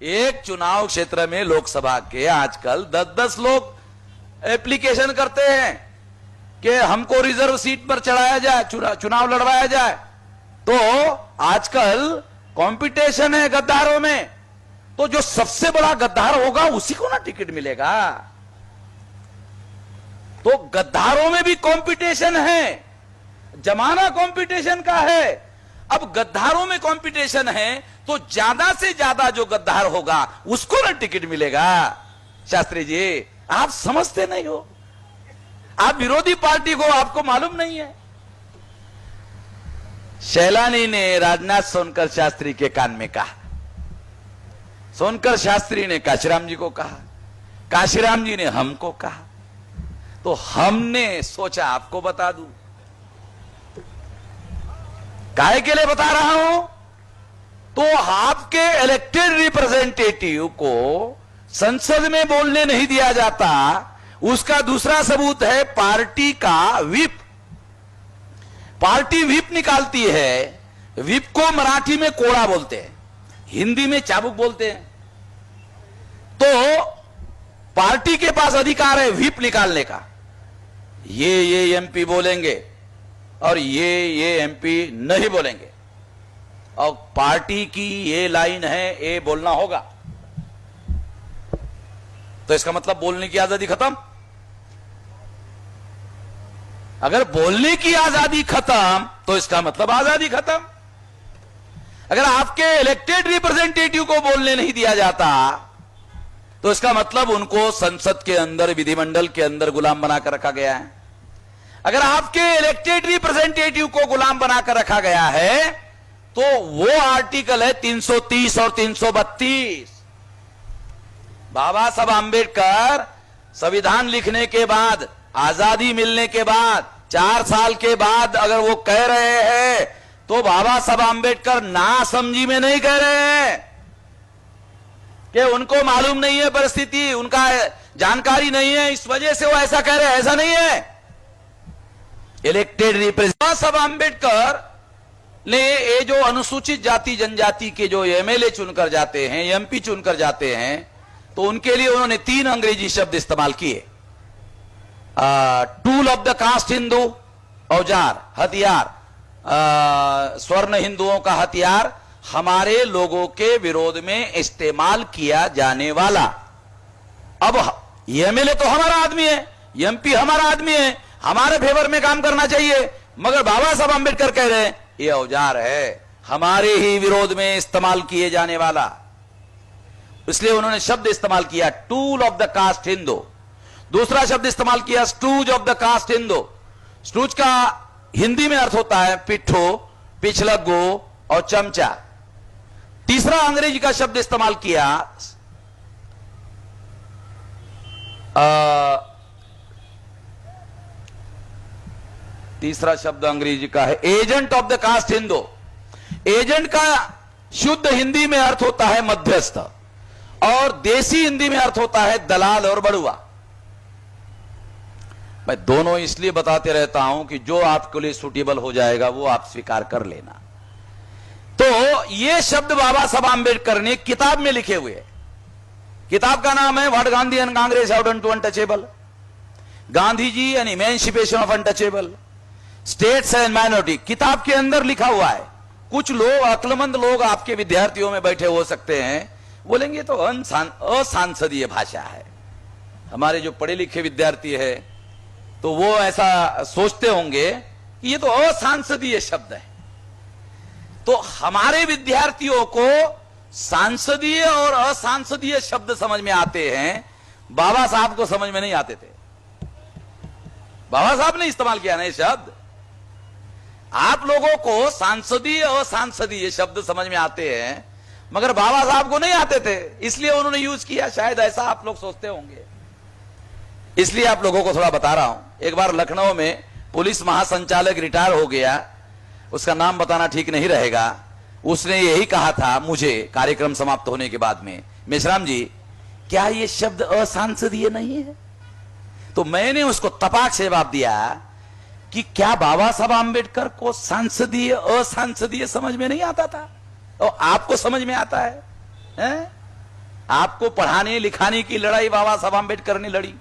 एक चुनाव क्षेत्र में लोकसभा के आजकल 10-10 लोग एप्लीकेशन करते हैं कि हमको रिजर्व सीट पर चढ़ाया जाए, चुनाव लड़वाया जाए। तो आजकल कंपटीशन है गद्दारों में, तो जो सबसे बड़ा गद्दार होगा उसी को ना टिकट मिलेगा। तो गद्दारों में भी कंपटीशन है, जमाना कंपटीशन का है। अब गद्दारों में कंपटीशन है तो ज्यादा से ज्यादा जो गद्दार होगा उसको ना टिकट मिलेगा। शास्त्री जी, आप समझते नहीं हो, आप विरोधी पार्टी को आपको मालूम नहीं है। शैलानी ने राजनाथ सोनकर शास्त्री के कान में कहा, सोनकर शास्त्री ने काशीराम जी को कहा, काशीराम जी ने हमको कहा, तो हमने सोचा आपको बता दूं। काहे के लिए बता रहा हूं? तो आपके इलेक्टेड रिप्रेजेंटेटिव को संसद में बोलने नहीं दिया जाता, उसका दूसरा सबूत है पार्टी का व्हिप। पार्टी व्हिप निकालती है, व्हिप को मराठी में कोड़ा बोलते हैं, हिंदी में चाबुक बोलते हैं। तो पार्टी के पास अधिकार है व्हिप निकालने का। ये एमपी बोलेंगे और ये एमपी नहीं बोलेंगे, और पार्टी की ये लाइन है, ये बोलना होगा। तो इसका मतलब बोलने की आजादी खत्म। अगर बोलने की आजादी खत्म तो इसका मतलब आजादी खत्म। अगर आपके इलेक्टेड रिप्रेजेंटेटिव को बोलने नहीं दिया जाता तो इसका मतलब उनको संसद के अंदर, विधिमंडल के अंदर गुलाम बनाकर रखा गया है। अगर आपके इलेक्टेड रिप्रेजेंटेटिव को गुलाम बनाकर रखा गया है तो वो आर्टिकल है 330 और 332। बाबा साहब आंबेडकर संविधान लिखने के बाद, आजादी मिलने के बाद, 4 साल के बाद अगर वो कह रहे हैं तो बाबा साहब आंबेडकर नासमझी में नहीं कह रहे हैं कि उनको मालूम नहीं है परिस्थिति, उनका जानकारी नहीं है, इस वजह से वो ऐसा कह रहे हैं। ऐसा नहीं है। इलेक्टेड रिप्रेजेंटेटिव साहब आंबेडकर ने ये जो अनुसूचित जाति जनजाति के जो एमएलए चुनकर जाते हैं, एमपी चुनकर जाते हैं, तो उनके लिए उन्होंने 3 अंग्रेजी शब्द इस्तेमाल किए। Tool of the caste Hindu, औजार, हथियार, स्वर्ण हिंदुओं का हथियार, हमारे लोगों के विरोध में इस्तेमाल किया जाने वाला। अब एमएलए तो हमारा आदमी है, एमपी हमारा आदमी है, हमारे फेवर में काम करना चाहिए, मगर बाबा साहब आंबेडकर कह रहे हैं ये औजार है, हमारे ही विरोध में इस्तेमाल किए जाने वाला। इसलिए उन्होंने शब्द इस्तेमाल किया tool of the caste Hindu. दूसरा शब्द इस्तेमाल किया stooge of the caste Hindu. Stooge का हिंदी में अर्थ होता है पिट्ठू, पिछलग्गू और चमचा। तीसरा अंग्रेजी का शब्द इस्तेमाल किया तीसरा शब्द अंग्रेजी का है agent of the caste Hindu. Agent का शुद्ध हिंदी में अर्थ होता है मध्यस्थ, और देसी हिंदी में अर्थ होता है दलाल और बड़ुआ। मैं दोनों इसलिए बताते रहता हूं कि जो आपके लिए सूटेबल हो जाएगा वो आप स्वीकार कर लेना। तो ये शब्द बाबा साहब आंबेडकर ने किताब में लिखे हुए। किताब का नाम है what Gandhi and Congress have done to untouchable, Gandhi ji and emancipation of untouchable states and minority. किताब के अंदर लिखा हुआ है। कुछ लोग, अक्लमंद लोग आपके विद्यार्थियों में बैठे हो सकते हैं, बोलेंगे तो असंसदीय भाषा है। हमारे जो पढ़े लिखे विद्यार्थी है तो वो ऐसा सोचते होंगे कि ये तो असंसदीय शब्द है। तो हमारे विद्यार्थियों को सांसदीय और असंसदीय शब्द समझ में आते हैं, बाबा साहब को समझ में नहीं आते थे। बाबा साहब ने इस्तेमाल किया ना ये शब्द। आप लोगों को सांसदीय और असंसदीय शब्द समझ में आते हैं, मगर बाबा साहब को नहीं आते थे, इसलिए उन्होंने यूज किया। शायद ऐसा आप लोग सोचते होंगे, इसलिए आप लोगों को थोड़ा बता रहा हूं। एक बार लखनऊ में पुलिस महासंचालक रिटायर हो गया, उसका नाम बताना ठीक नहीं रहेगा। उसने यही कहा था मुझे कार्यक्रम समाप्त होने के बाद में, मेश्राम जी क्या ये शब्द असंसदीय नहीं है? तो मैंने उसको तपाक से जवाब दिया कि क्या बाबा साहब आंबेडकर को सांसदीय असंसदीय समझ में नहीं आता था और आपको समझ में आता है? आपको पढ़ाने लिखाने की लड़ाई बाबा साहब आंबेडकर ने लड़ी।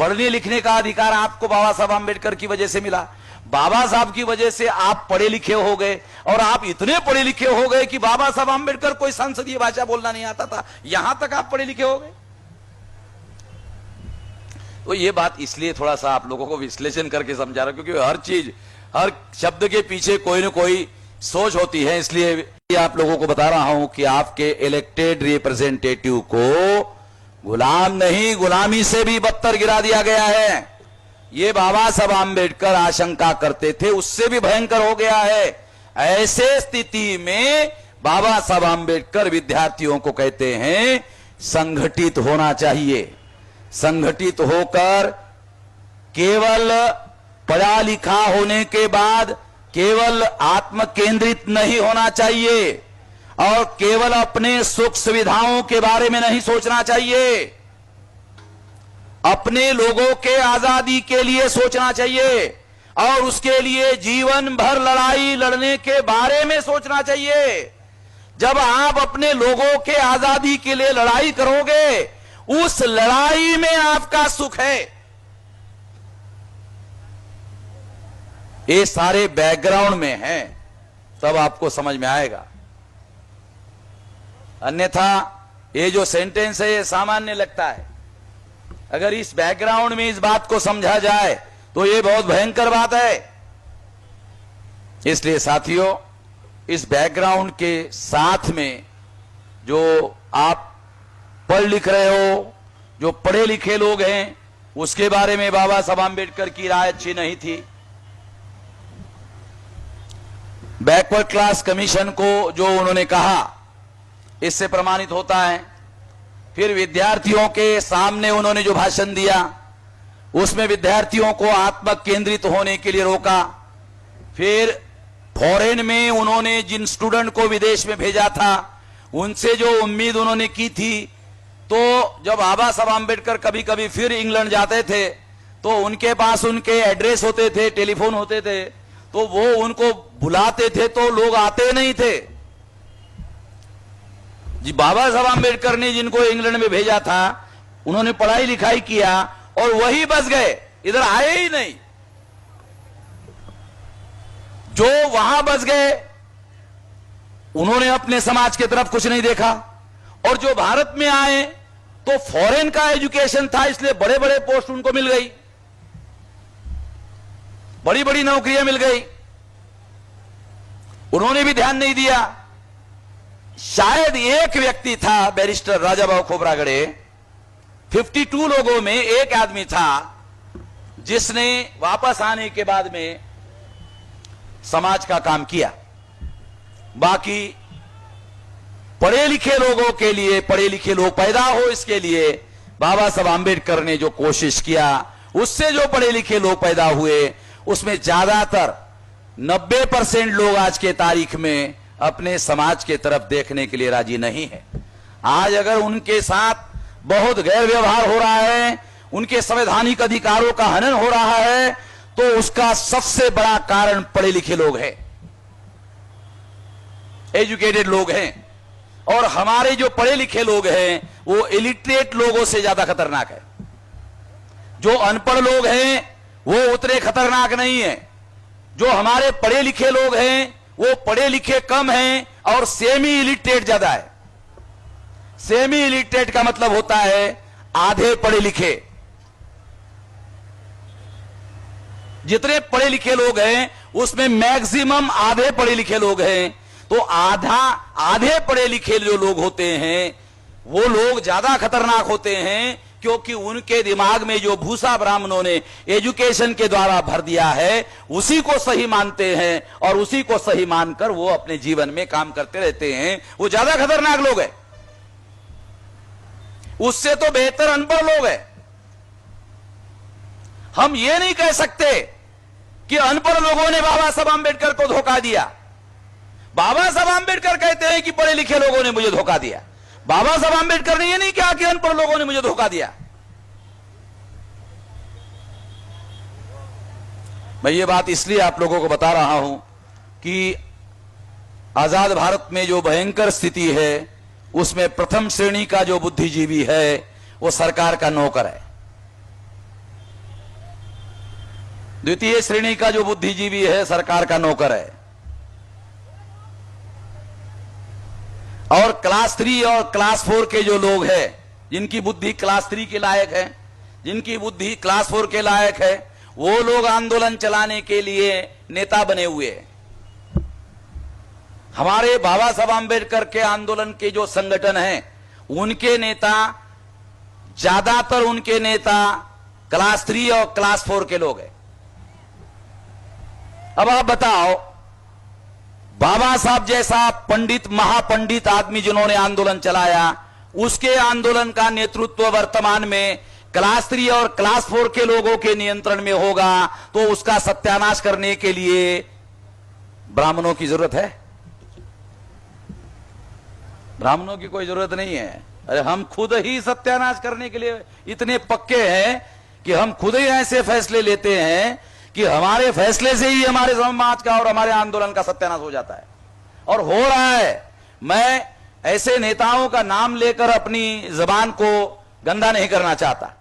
पढ़ने लिखने का अधिकार आपको बाबा साहब आंबेडकर की वजह से मिला। बाबा साहब की वजह से आप पढ़े लिखे हो गए, और आप इतने पढ़े लिखे हो गए कि बाबा साहब आंबेडकर कोई संसदीय भाषा बोलना नहीं आता था, यहां तक आप पढ़े लिखे हो गए। तो ये बात इसलिए थोड़ा सा आप लोगों को विश्लेषण करके समझा रहा हूं, क्योंकि हर चीज, हर शब्द के पीछे कोई ना कोई सोच होती है। इसलिए आप लोगों को बता रहा हूं कि आपके इलेक्टेड रिप्रेजेंटेटिव को गुलाम नहीं, गुलामी से भी बदतर गिरा दिया गया है। ये बाबा साहब आंबेडकर आशंका करते थे, उससे भी भयंकर हो गया है। ऐसे स्थिति में बाबा साहब आंबेडकर विद्यार्थियों को कहते हैं संगठित होना चाहिए। संगठित होकर केवल पढ़ा लिखा होने के बाद केवल आत्म केंद्रित नहीं होना चाहिए, और केवल अपने सुख सुविधाओं के बारे में नहीं सोचना चाहिए, अपने लोगों के आजादी के लिए सोचना चाहिए, और उसके लिए जीवन भर लड़ाई लड़ने के बारे में सोचना चाहिए। जब आप अपने लोगों के आजादी के लिए लड़ाई करोगे, उस लड़ाई में आपका सुख है। ये सारे बैकग्राउंड में है, तब आपको समझ में आएगा। अन्यथा ये जो सेंटेंस है ये सामान्य लगता है, अगर इस बैकग्राउंड में इस बात को समझा जाए तो ये बहुत भयंकर बात है। इसलिए साथियों, इस बैकग्राउंड के साथ में जो आप पढ़ लिख रहे हो, जो पढ़े लिखे लोग हैं, उसके बारे में बाबा साहब आंबेडकर की राय अच्छी नहीं थी। बैकवर्ड क्लास कमीशन को जो उन्होंने कहा, इससे प्रमाणित होता है। फिर विद्यार्थियों के सामने उन्होंने जो भाषण दिया, उसमें विद्यार्थियों को आत्म केंद्रित होने के लिए रोका। फिर फॉरेन में उन्होंने जिन स्टूडेंट को विदेश में भेजा था, उनसे जो उम्मीद उन्होंने की थी, तो जब बाबा साहब आंबेडकर कभी कभी फिर इंग्लैंड जाते थे तो उनके पास उनके एड्रेस होते थे, टेलीफोन होते थे, तो वो उनको बुलाते थे तो लोग आते नहीं थे। जी, बाबा साहब आंबेडकर ने जिनको इंग्लैंड में भेजा था, उन्होंने पढ़ाई लिखाई किया और वही बस गए, इधर आए ही नहीं। जो वहां बस गए, उन्होंने अपने समाज की तरफ कुछ नहीं देखा, और जो भारत में आए तो फॉरेन का एजुकेशन था, इसलिए बड़े बड़े पोस्ट उनको मिल गई, बड़ी बड़ी नौकरियां मिल गई, उन्होंने भी ध्यान नहीं दिया। शायद एक व्यक्ति था, बैरिस्टर राजाभाऊ खोब्रागड़े, 52 लोगों में एक आदमी था जिसने वापस आने के बाद में समाज का काम किया। बाकी पढ़े लिखे लोगों के लिए, पढ़े लिखे लोग पैदा हो, इसके लिए बाबा साहब आंबेडकर ने जो कोशिश किया, उससे जो पढ़े लिखे लोग पैदा हुए, उसमें ज्यादातर 90% लोग आज के तारीख में अपने समाज के तरफ देखने के लिए राजी नहीं है। आज अगर उनके साथ बहुत गैर व्यवहार हो रहा है, उनके संवैधानिक अधिकारों का हनन हो रहा है, तो उसका सबसे बड़ा कारण पढ़े लिखे लोग हैं, एजुकेटेड लोग हैं। और हमारे जो पढ़े लिखे लोग हैं वो इलिटरेट लोगों से ज्यादा खतरनाक है। जो अनपढ़ लोग हैं वो उतने खतरनाक नहीं है। जो हमारे पढ़े लिखे लोग हैं वो पढ़े लिखे कम हैं और सेमी इलिटरेट ज्यादा है। सेमी इलिटरेट का मतलब होता है आधे पढ़े लिखे। जितने पढ़े लिखे लोग हैं उसमें मैक्सिमम आधे पढ़े लिखे लोग हैं। तो आधे पढ़े लिखे जो लोग होते हैं वो लोग ज्यादा खतरनाक होते हैं, क्योंकि उनके दिमाग में जो भूसा ब्राह्मणों ने एजुकेशन के द्वारा भर दिया है उसी को सही मानते हैं, और उसी को सही मानकर वो अपने जीवन में काम करते रहते हैं। वो ज्यादा खतरनाक लोग हैं, उससे तो बेहतर अनपढ़ लोग हैं। हम ये नहीं कह सकते कि अनपढ़ लोगों ने बाबा साहब आंबेडकर को धोखा दिया। बाबा साहब आंबेडकर कहते हैं कि पढ़े लिखे लोगों ने मुझे धोखा दिया। बाबा साहब आंबेडकर ने यह नहीं कहा कि अनपढ़ लोगों ने मुझे धोखा दिया। मैं ये बात इसलिए आप लोगों को बता रहा हूं कि आजाद भारत में जो भयंकर स्थिति है उसमें प्रथम श्रेणी का जो बुद्धिजीवी है वो सरकार का नौकर है। द्वितीय श्रेणी का जो बुद्धिजीवी है सरकार का नौकर है। और क्लास 3 और क्लास 4 के जो लोग हैं, जिनकी बुद्धि क्लास 3 के लायक है, जिनकी बुद्धि क्लास 4 के लायक है, वो लोग आंदोलन चलाने के लिए नेता बने हुए हैं। हमारे बाबा साहब आंबेडकर के आंदोलन के जो संगठन हैं, उनके नेता, ज्यादातर उनके नेता क्लास 3 और क्लास 4 के लोग हैं। अब आप बताओ, बाबा साहब जैसा पंडित, महापंडित आदमी जिन्होंने आंदोलन चलाया, उसके आंदोलन का नेतृत्व वर्तमान में क्लास 3 और क्लास 4 के लोगों के नियंत्रण में होगा, तो उसका सत्यानाश करने के लिए ब्राह्मणों की जरूरत है? ब्राह्मणों की कोई जरूरत नहीं है। अरे हम खुद ही सत्यानाश करने के लिए इतने पक्के हैं कि हम खुद ही ऐसे फैसले लेते हैं कि हमारे फैसले से ही हमारे समाज का और हमारे आंदोलन का सत्यानाश हो जाता है, और हो रहा है। मैं ऐसे नेताओं का नाम लेकर अपनी जबान को गंदा नहीं करना चाहता।